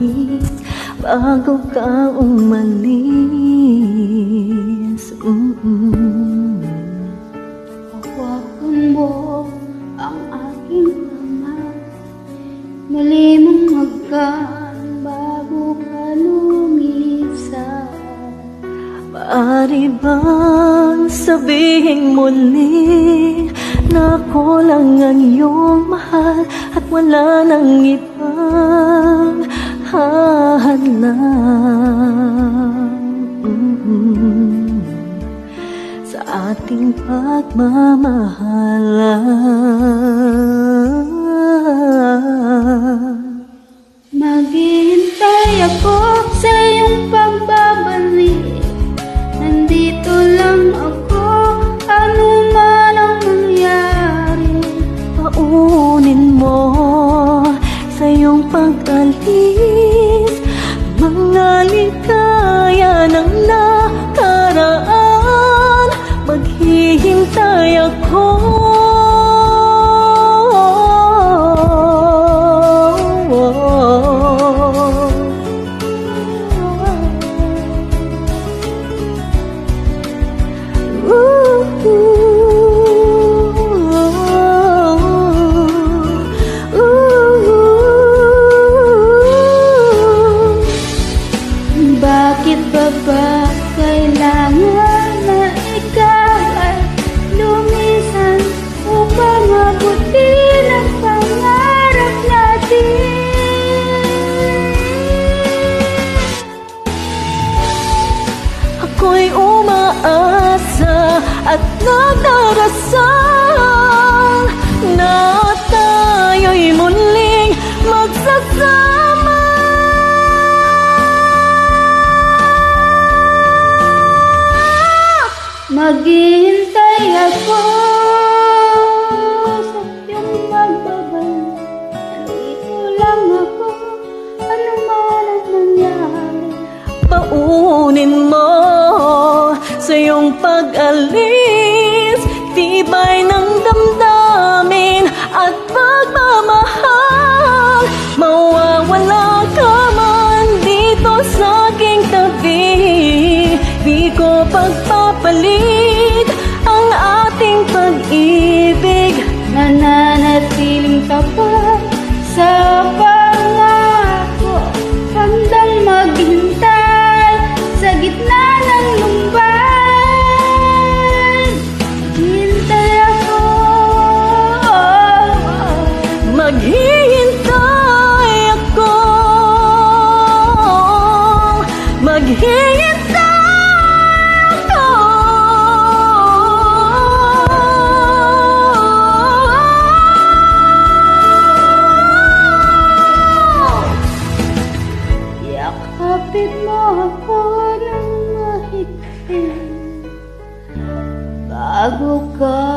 nais bago ka umalis. Hawakan mo ang aking kamay, muli mong magkaan bago ka lumisan. Maaari bang sabihin muli na ako lang ang iyong mahal at wala nang ibang hadlang sa ating pagmamahalan? Maghihintay ako sa iyong pagbabalik. Nandito lang ako, ano man ang mangyari. Paunin mo sa iyong pag-alis mga ligaya ng nakaraan. Maghihintay ako. Bakit ba kailangan na ikaw ay lumisan upang mabutin ang pangarap natin? Ako'y umaasa at nagdarasal na tayo'y muling magsasama. Maghihintay ako sa iyong magbabalik. Nandito lang ako, ano man ang mangyari. Paunin mo sa iyong pag-alis tibay ng damdamin at pagmamahal. Mawawala ka man dito sa aking tabi, di ko pagpapalit ang ating pag-ibig. Nananatiling tapat sa pangako, handang maghintay sa gitna ng lumbay. Hintay ako, Maghihintay ako. Maghihintay ako. yakapin mo ako ng mahigpit bago ka